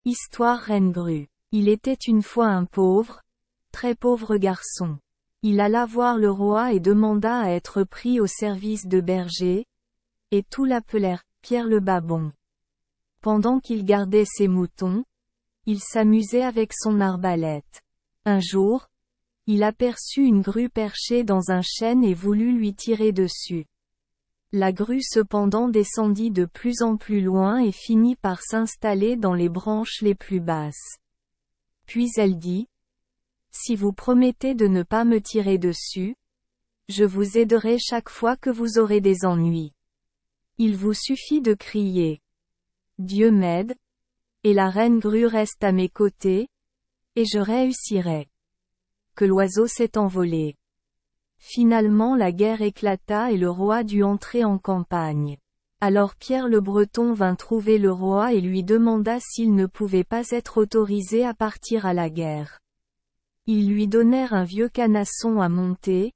Histoire Reine Grue. Il était une fois un pauvre, très pauvre garçon. Il alla voir le roi et demanda à être pris au service de berger, et tous l'appelèrent Pierre le Babon. Pendant qu'il gardait ses moutons, il s'amusait avec son arbalète. Un jour, il aperçut une grue perchée dans un chêne et voulut lui tirer dessus. La grue cependant descendit de plus en plus loin et finit par s'installer dans les branches les plus basses. Puis elle dit, « Si vous promettez de ne pas me tirer dessus, je vous aiderai chaque fois que vous aurez des ennuis. Il vous suffit de crier, « Dieu m'aide », et la reine grue reste à mes côtés, et je réussirai. » Que l'oiseau s'est envolé. Finalement la guerre éclata et le roi dut entrer en campagne. Alors Pierre le Breton vint trouver le roi et lui demanda s'il ne pouvait pas être autorisé à partir à la guerre. Ils lui donnèrent un vieux canasson à monter,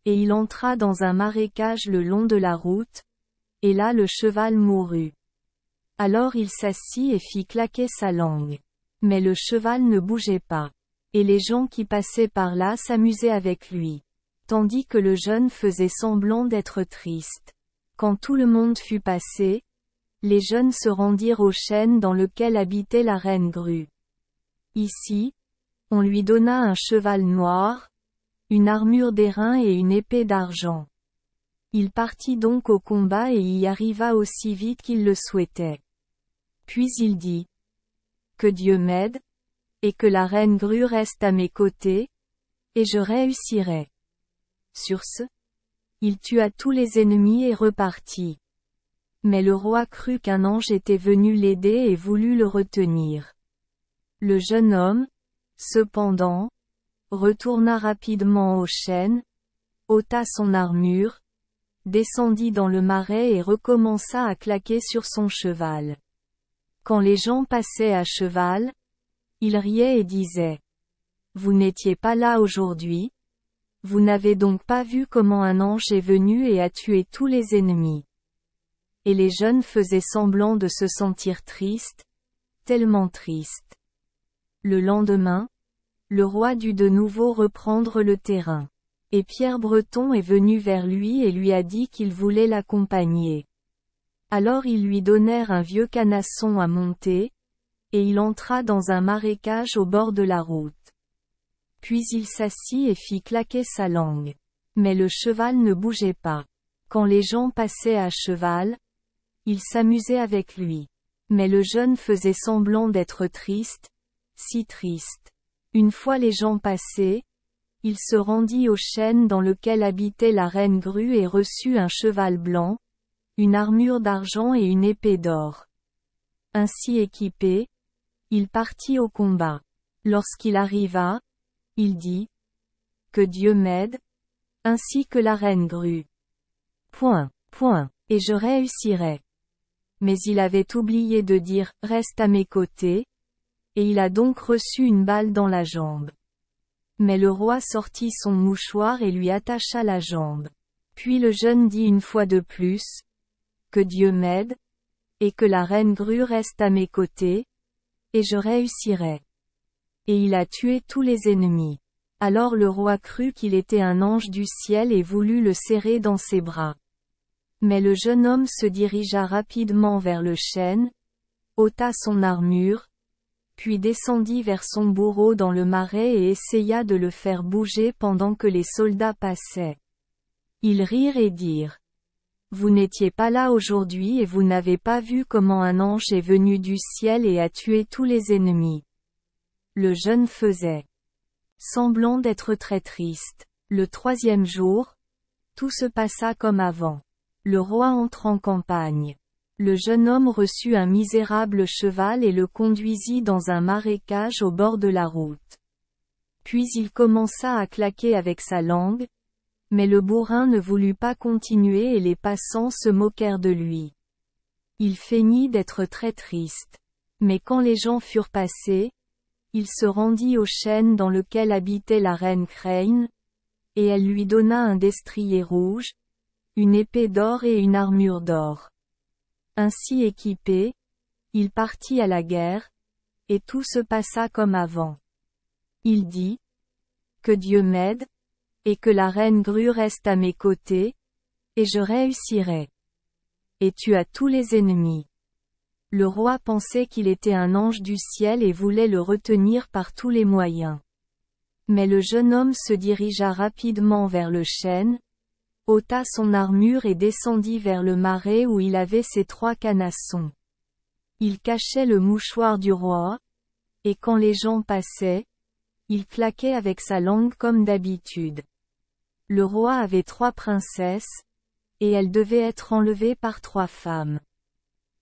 et il entra dans un marécage le long de la route, et là le cheval mourut. Alors il s'assit et fit claquer sa langue. Mais le cheval ne bougeait pas. Et les gens qui passaient par là s'amusaient avec lui. Tandis que le jeune faisait semblant d'être triste. Quand tout le monde fut passé, les jeunes se rendirent au chêne dans lequel habitait la reine grue. Ici, on lui donna un cheval noir, une armure d'airain et une épée d'argent. Il partit donc au combat et y arriva aussi vite qu'il le souhaitait. Puis il dit, « Que Dieu m'aide, et que la reine grue reste à mes côtés, et je réussirai. » Sur ce, il tua tous les ennemis et repartit. Mais le roi crut qu'un ange était venu l'aider et voulut le retenir. Le jeune homme, cependant, retourna rapidement au chêne, ôta son armure, descendit dans le marais et recommença à claquer sur son cheval. Quand les gens passaient à cheval, il riait et disait, « Vous n'étiez pas là aujourd'hui? Vous n'avez donc pas vu comment un ange est venu et a tué tous les ennemis. » Et les jeunes faisaient semblant de se sentir tristes, tellement tristes. Le lendemain, le roi dut de nouveau reprendre le terrain. Et Pierre Breton est venu vers lui et lui a dit qu'il voulait l'accompagner. Alors ils lui donnèrent un vieux canasson à monter, et il entra dans un marécage au bord de la route. Puis il s'assit et fit claquer sa langue. Mais le cheval ne bougeait pas. Quand les gens passaient à cheval, ils s'amusaient avec lui. Mais le jeune faisait semblant d'être triste, si triste. Une fois les gens passés, il se rendit au chêne dans lequel habitait la reine grue et reçut un cheval blanc, une armure d'argent et une épée d'or. Ainsi équipé, il partit au combat. Lorsqu'il arriva, il dit, « Que Dieu m'aide, ainsi que la reine grue. Et je réussirai. » Mais il avait oublié de dire « Reste à mes côtés », et il a donc reçu une balle dans la jambe. Mais le roi sortit son mouchoir et lui attacha la jambe. Puis le jeune dit une fois de plus, « Que Dieu m'aide, et que la reine grue reste à mes côtés, et je réussirai. » Et il a tué tous les ennemis. Alors le roi crut qu'il était un ange du ciel et voulut le serrer dans ses bras. Mais le jeune homme se dirigea rapidement vers le chêne, ôta son armure, puis descendit vers son bourreau dans le marais et essaya de le faire bouger pendant que les soldats passaient. Ils rirent et dirent, « Vous n'étiez pas là aujourd'hui et vous n'avez pas vu comment un ange est venu du ciel et a tué tous les ennemis. » Le jeune faisait semblant d'être très triste. Le troisième jour, tout se passa comme avant. Le roi entre en campagne. Le jeune homme reçut un misérable cheval et le conduisit dans un marécage au bord de la route. Puis il commença à claquer avec sa langue, mais le bourrin ne voulut pas continuer et les passants se moquèrent de lui. Il feignit d'être très triste. Mais quand les gens furent passés, il se rendit au chêne dans lequel habitait la reine Crane, et elle lui donna un destrier rouge, une épée d'or et une armure d'or. Ainsi équipé, il partit à la guerre, et tout se passa comme avant. Il dit, que Dieu m'aide, et que la reine Grue reste à mes côtés, et je réussirai. Et tu as tous les ennemis. Le roi pensait qu'il était un ange du ciel et voulait le retenir par tous les moyens. Mais le jeune homme se dirigea rapidement vers le chêne, ôta son armure et descendit vers le marais où il avait ses 3 canassons. Il cachait le mouchoir du roi, et quand les gens passaient, il claquait avec sa langue comme d'habitude. Le roi avait 3 princesses, et elles devaient être enlevées par 3 femmes.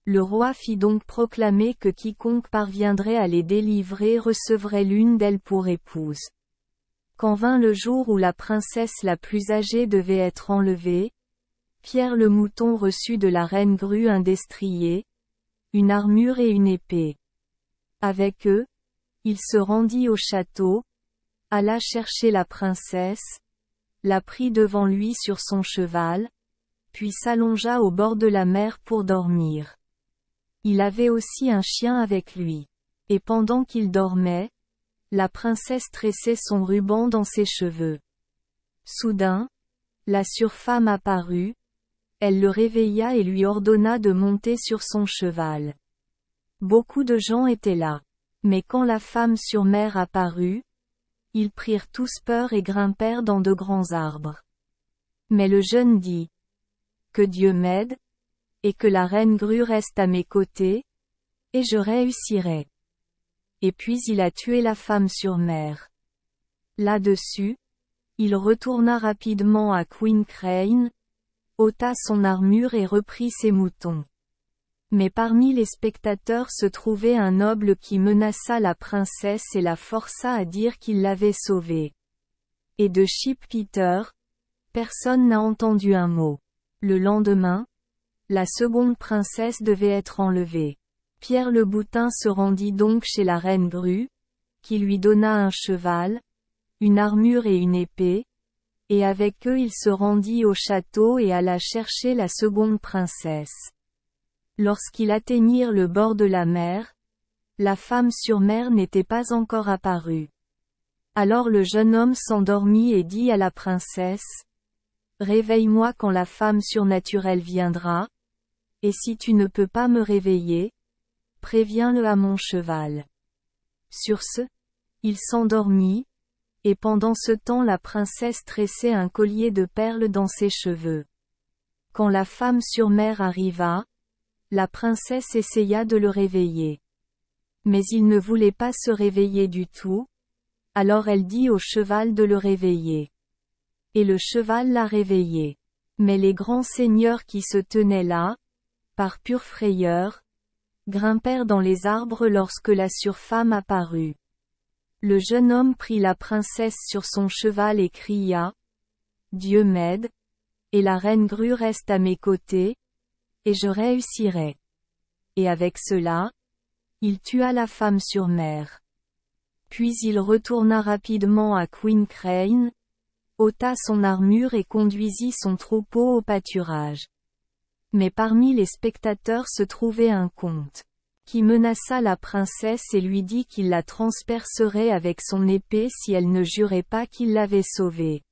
Le roi fit donc proclamer que quiconque parviendrait à les délivrer recevrait l'une d'elles pour épouse. Quand vint le jour où la princesse la plus âgée devait être enlevée, Pierre le Mouton reçut de la reine Grue un destrier, une armure et une épée. Avec eux, il se rendit au château, alla chercher la princesse, la prit devant lui sur son cheval, puis s'allongea au bord de la mer pour dormir. Il avait aussi un chien avec lui. Et pendant qu'il dormait, la princesse tressait son ruban dans ses cheveux. Soudain, la surfemme apparut, elle le réveilla et lui ordonna de monter sur son cheval. Beaucoup de gens étaient là. Mais quand la femme sur mer apparut, ils prirent tous peur et grimpèrent dans de grands arbres. Mais le jeune dit, que Dieu m'aide, et que la reine Grue reste à mes côtés, et je réussirai. Et puis il a tué la femme sur mer. Là-dessus, il retourna rapidement à Queen Crane, ôta son armure et reprit ses moutons. Mais parmi les spectateurs se trouvait un noble qui menaça la princesse et la força à dire qu'il l'avait sauvée. Et de Chip Peter, personne n'a entendu un mot. Le lendemain, la seconde princesse devait être enlevée. Pierre le Boutin se rendit donc chez la reine Grue, qui lui donna un cheval, une armure et une épée, et avec eux il se rendit au château et alla chercher la seconde princesse. Lorsqu'ils atteignirent le bord de la mer, la femme sur mer n'était pas encore apparue. Alors le jeune homme s'endormit et dit à la princesse, « Réveille-moi quand la femme surnaturelle viendra, et si tu ne peux pas me réveiller, préviens-le à mon cheval. » Sur ce, il s'endormit, et pendant ce temps la princesse tressait un collier de perles dans ses cheveux. Quand la femme sur mer arriva, la princesse essaya de le réveiller. Mais il ne voulait pas se réveiller du tout, alors elle dit au cheval de le réveiller. Et le cheval l'a réveillé. Mais les grands seigneurs qui se tenaient là, par pure frayeur, grimpèrent dans les arbres lorsque la surfemme apparut. Le jeune homme prit la princesse sur son cheval et cria, « Dieu m'aide, et la reine Grue reste à mes côtés, et je réussirai. » Et avec cela, il tua la femme sur mer. Puis il retourna rapidement à Queen Crane, ôta son armure et conduisit son troupeau au pâturage. Mais parmi les spectateurs se trouvait un comte, qui menaça la princesse et lui dit qu'il la transpercerait avec son épée si elle ne jurait pas qu'il l'avait sauvée.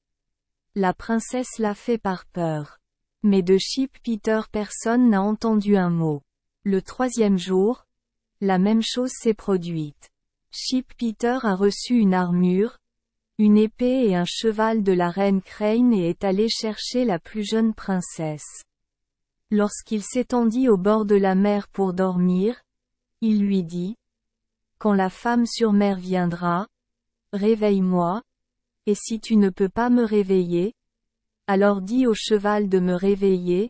La princesse l'a fait par peur. Mais de Chip Peter personne n'a entendu un mot. Le 3e jour, la même chose s'est produite. Chip Peter a reçu une armure, une épée et un cheval de la reine Crane et est allé chercher la plus jeune princesse. Lorsqu'il s'étendit au bord de la mer pour dormir, il lui dit, « Quand la femme sur mer viendra, réveille-moi, et si tu ne peux pas me réveiller, alors dis au cheval de me réveiller,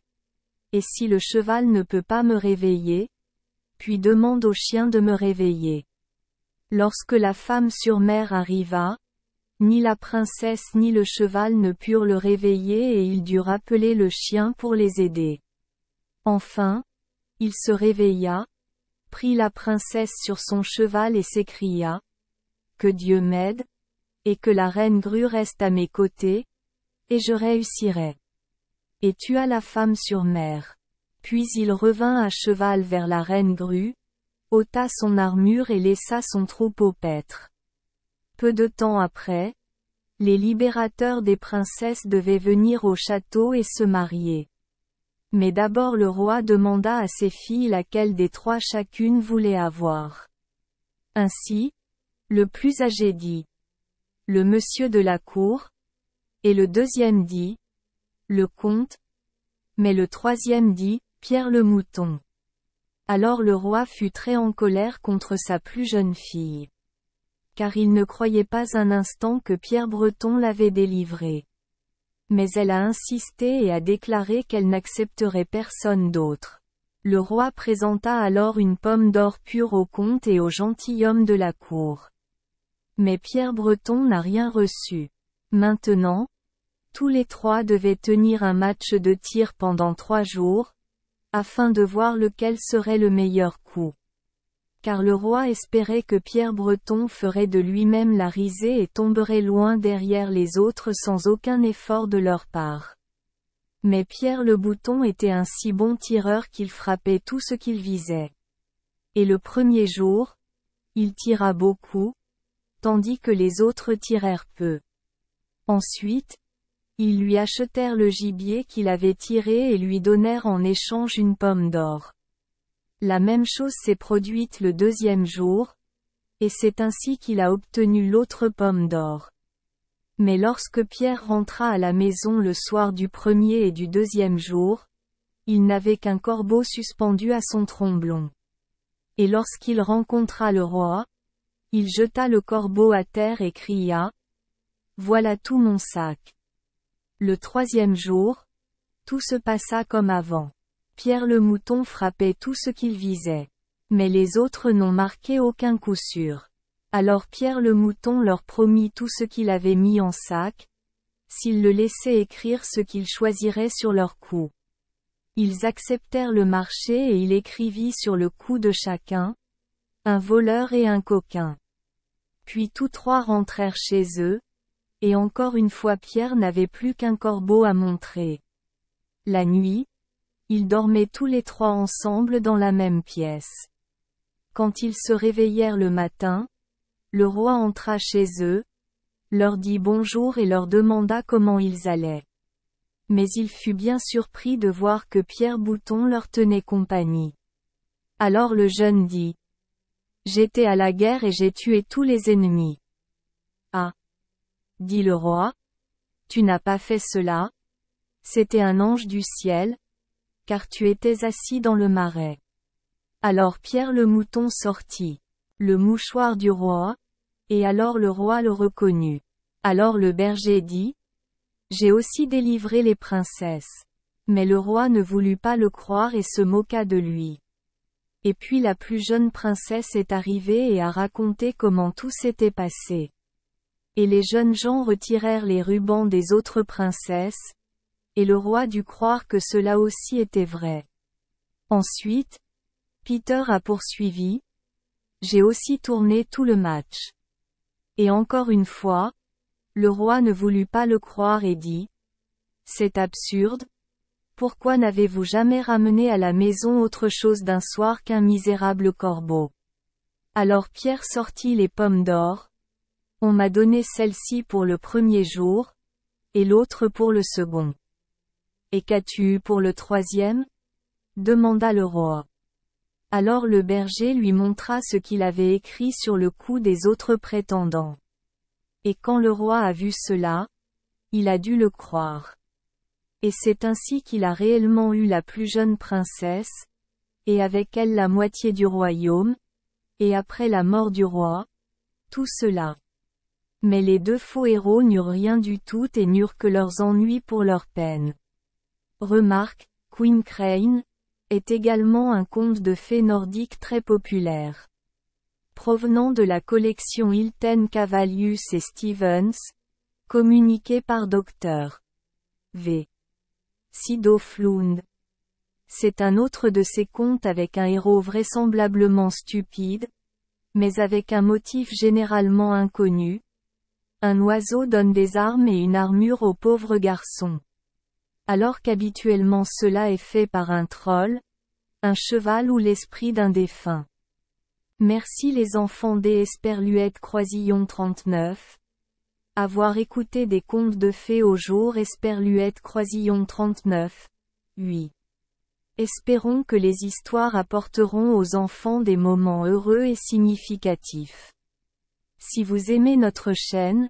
et si le cheval ne peut pas me réveiller, puis demande au chien de me réveiller. » Lorsque la femme sur mer arriva, ni la princesse ni le cheval ne purent le réveiller et il dut rappeler le chien pour les aider. Enfin, il se réveilla, prit la princesse sur son cheval et s'écria, « Que Dieu m'aide, et que la reine Grue reste à mes côtés, et je réussirai. » Et tua la femme sur mer. Puis il revint à cheval vers la reine Grue, ôta son armure et laissa son troupeau paître. Peu de temps après, les libérateurs des princesses devaient venir au château et se marier. Mais d'abord le roi demanda à ses filles laquelle des trois chacune voulait avoir. Ainsi, le plus âgé dit « Le monsieur de la cour », et le deuxième dit « Le comte », mais le troisième dit « Pierre le mouton ». Alors le roi fut très en colère contre sa plus jeune fille. Car il ne croyait pas un instant que Pierre Breton l'avait délivrée. Mais elle a insisté et a déclaré qu'elle n'accepterait personne d'autre. Le roi présenta alors une pomme d'or pure au comte et au gentilhomme de la cour. Mais Pierre Breton n'a rien reçu. Maintenant, tous les trois devaient tenir un match de tir pendant 3 jours, afin de voir lequel serait le meilleur coup. Car le roi espérait que Pierre Breton ferait de lui-même la risée et tomberait loin derrière les autres sans aucun effort de leur part. Mais Pierre le Bouton était un si bon tireur qu'il frappait tout ce qu'il visait. Et le premier jour, il tira beaucoup, tandis que les autres tirèrent peu. Ensuite, ils lui achetèrent le gibier qu'il avait tiré et lui donnèrent en échange une pomme d'or. La même chose s'est produite le deuxième jour, et c'est ainsi qu'il a obtenu l'autre pomme d'or. Mais lorsque Pierre rentra à la maison le soir du premier et du deuxième jour, il n'avait qu'un corbeau suspendu à son tromblon. Et lorsqu'il rencontra le roi, il jeta le corbeau à terre et cria « Voilà tout mon sac ». Le troisième jour, tout se passa comme avant. Pierre le Mouton frappait tout ce qu'il visait. Mais les autres n'ont marqué aucun coup sûr. Alors Pierre le Mouton leur promit tout ce qu'il avait mis en sac, s'ils le laissaient écrire ce qu'ils choisiraient sur leur cou. Ils acceptèrent le marché et il écrivit sur le cou de chacun, un voleur et un coquin. Puis tous trois rentrèrent chez eux, et encore une fois Pierre n'avait plus qu'un corbeau à montrer. La nuit, ils dormaient tous les trois ensemble dans la même pièce. Quand ils se réveillèrent le matin, le roi entra chez eux, leur dit bonjour et leur demanda comment ils allaient. Mais il fut bien surpris de voir que Pierre Bouton leur tenait compagnie. Alors le jeune dit « J'étais à la guerre et j'ai tué tous les ennemis. » Ah, dit le roi, tu n'as pas fait cela, c'était un ange du ciel, car tu étais assis dans le marais. Alors Pierre le Mouton sortit le mouchoir du roi, et alors le roi le reconnut. Alors le berger dit, j'ai aussi délivré les princesses. Mais le roi ne voulut pas le croire et se moqua de lui. Et puis la plus jeune princesse est arrivée et a raconté comment tout s'était passé. Et les jeunes gens retirèrent les rubans des autres princesses, et le roi dut croire que cela aussi était vrai. Ensuite, Peter a poursuivi, j'ai aussi tourné tout le match. Et encore une fois, le roi ne voulut pas le croire et dit, c'est absurde, pourquoi n'avez-vous jamais ramené à la maison autre chose d'un soir qu'un misérable corbeau? Alors Pierre sortit les pommes d'or, on m'a donné celle-ci pour le premier jour, et l'autre pour le second. Et qu'as-tu eu pour le troisième? Demanda le roi. Alors le berger lui montra ce qu'il avait écrit sur le cou des autres prétendants. Et quand le roi a vu cela, il a dû le croire. Et c'est ainsi qu'il a réellement eu la plus jeune princesse, et avec elle la moitié du royaume, et après la mort du roi, tout cela. Mais les deux faux héros n'eurent rien du tout et n'eurent que leurs ennuis pour leur peine. Remarque, Queen Crane est également un conte de fées nordique très populaire. Provenant de la collection Hilton Cavalius et Stevens, communiqué par Dr. V. Sidoflund. C'est un autre de ces contes avec un héros vraisemblablement stupide, mais avec un motif généralement inconnu. Un oiseau donne des armes et une armure au pauvre garçon. Alors qu'habituellement cela est fait par un troll, un cheval ou l'esprit d'un défunt. Merci les enfants des Esperluette Croisillon 39. Avoir écouté des contes de fées au jour Esperluette Croisillon 39. 8. Espérons que les histoires apporteront aux enfants des moments heureux et significatifs. Si vous aimez notre chaîne,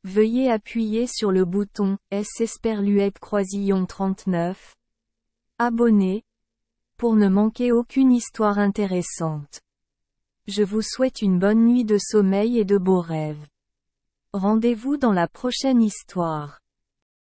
veuillez appuyer sur le bouton S Esperluette Croisillon 39. Abonner, pour ne manquer aucune histoire intéressante. Je vous souhaite une bonne nuit de sommeil et de beaux rêves. Rendez-vous dans la prochaine histoire.